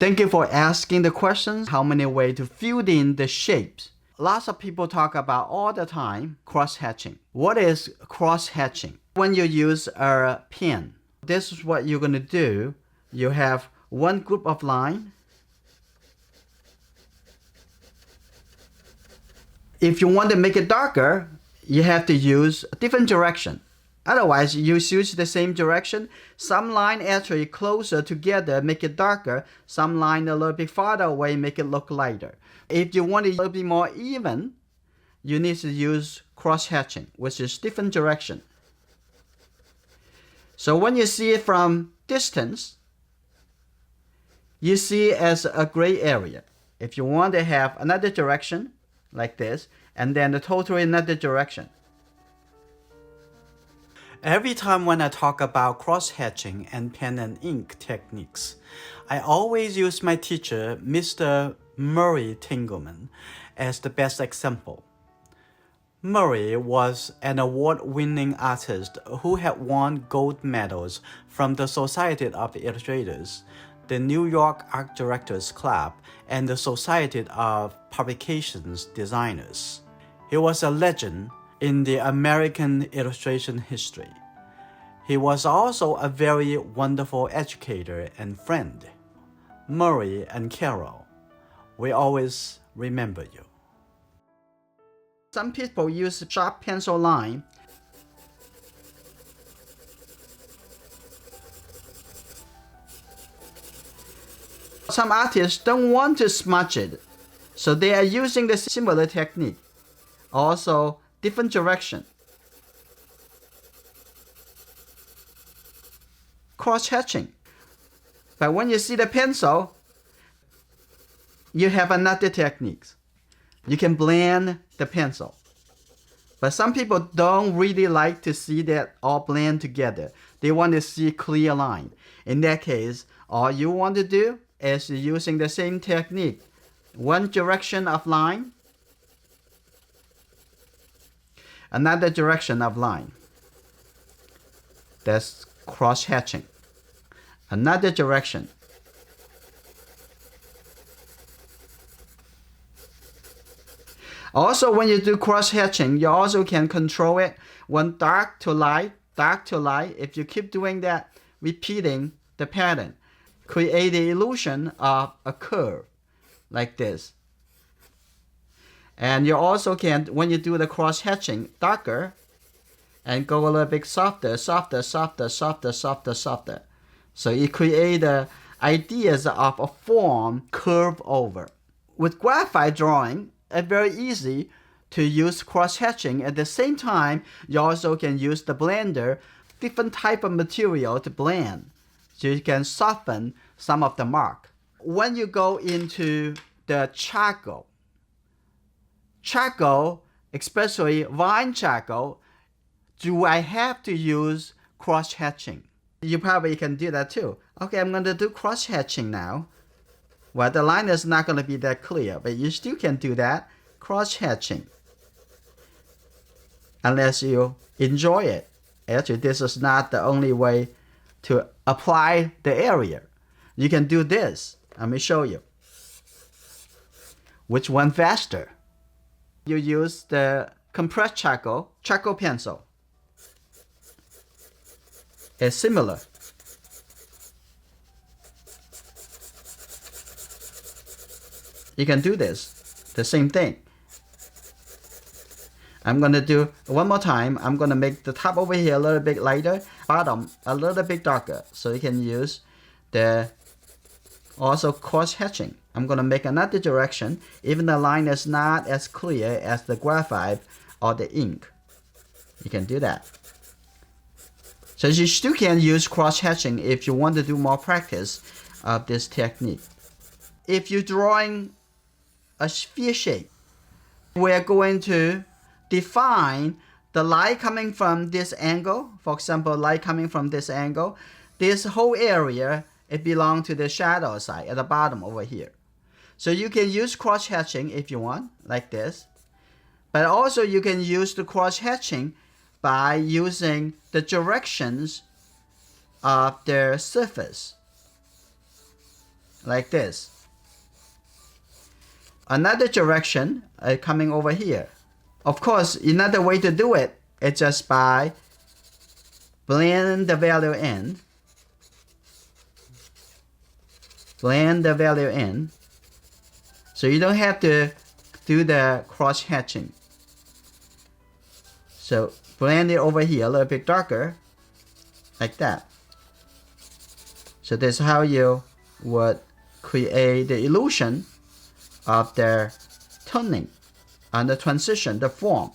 Thank you for asking the questions. How many ways to fill in the shapes? Lots of people talk about all the time cross-hatching. What is cross-hatching? When you use a pen, this is what you're going to do. You have one group of line. If you want to make it darker, you have to use a different direction. Otherwise, you use the same direction. Some line actually closer together, make it darker. Some line a little bit farther away, make it look lighter. If you want it a little bit more even, you need to use cross-hatching, which is different direction. So when you see it from distance, you see it as a gray area. If you want to have another direction, like this, and then the totally another direction. Every time when I talk about cross-hatching and pen and ink techniques, I always use my teacher, Mr. Murray Tingelman, as the best example. Murray was an award-winning artist who had won gold medals from the Society of Illustrators, the New York Art Directors Club, and the Society of Publications Designers. He was a legend in the American illustration history. He was also a very wonderful educator and friend. Murray and Carol, we always remember you. Some people use sharp pencil line. Some artists don't want to smudge it, so they are using the similar technique. Also, different direction. Cross-hatching. But when you see the pencil, you have another technique. You can blend the pencil. But some people don't really like to see that all blend together. They want to see clear line. In that case, all you want to do is using the same technique. One direction of line, another direction of line. That's cross-hatching. Another direction. Also, when you do cross-hatching, you also can control it when dark to light, dark to light. If you keep doing that, repeating the pattern, create the illusion of a curve like this. And you also can, when you do the cross-hatching, darker, and go a little bit softer, softer, softer, softer, softer, softer. So you create the ideas of a form curve over. With graphite drawing, it's very easy to use cross-hatching. At the same time, you also can use the blender, different type of material to blend. So you can soften some of the mark. When you go into the charcoal, especially vine charcoal, do I have to use cross-hatching? You probably can do that too. Okay, I'm going to do cross-hatching now. Well, the line is not going to be that clear, but you still can do that, cross-hatching. Unless you enjoy it. Actually, this is not the only way to apply the area. You can do this. Let me show you. Which one faster? You use the compressed charcoal pencil. It's similar. You can do this, the same thing. I'm going to do one more time. I'm going to make the top over here a little bit lighter, bottom a little bit darker. So you can use the also cross-hatching. I'm going to make another direction, even the line is not as clear as the graphite or the ink. You can do that. So you still can use cross-hatching if you want to do more practice of this technique. If you're drawing a sphere shape, we're going to define the light coming from this angle. For example, light coming from this angle. This whole area, it belongs to the shadow side at the bottom over here. So you can use cross-hatching if you want, like this. But also you can use the cross-hatching by using the directions of the surface. like this. Another direction coming over here. Of course, another way to do it is just by blend the value in. Blend the value in. So you don't have to do the cross hatching. So blend it over here a little bit darker, like that. So that's how you would create the illusion of the toning and the transition, the form.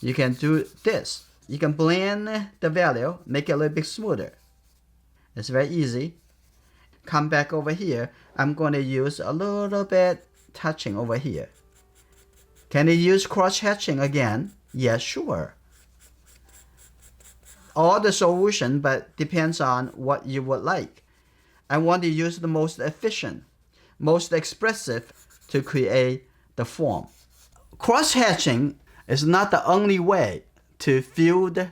You can do this. You can blend the value, make it a little bit smoother. It's very easy. Come back over here. I'm going to use a little bit touching over here. Can you use cross hatching again? Yes, sure. All the solution, but depends on what you would like. I want to use the most efficient, most expressive to create the form. Cross hatching is not the only way to fill the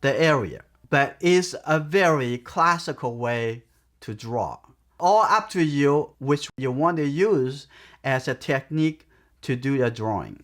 area, but is a very classical way to draw. All up to you which you want to use as a technique to do your drawing.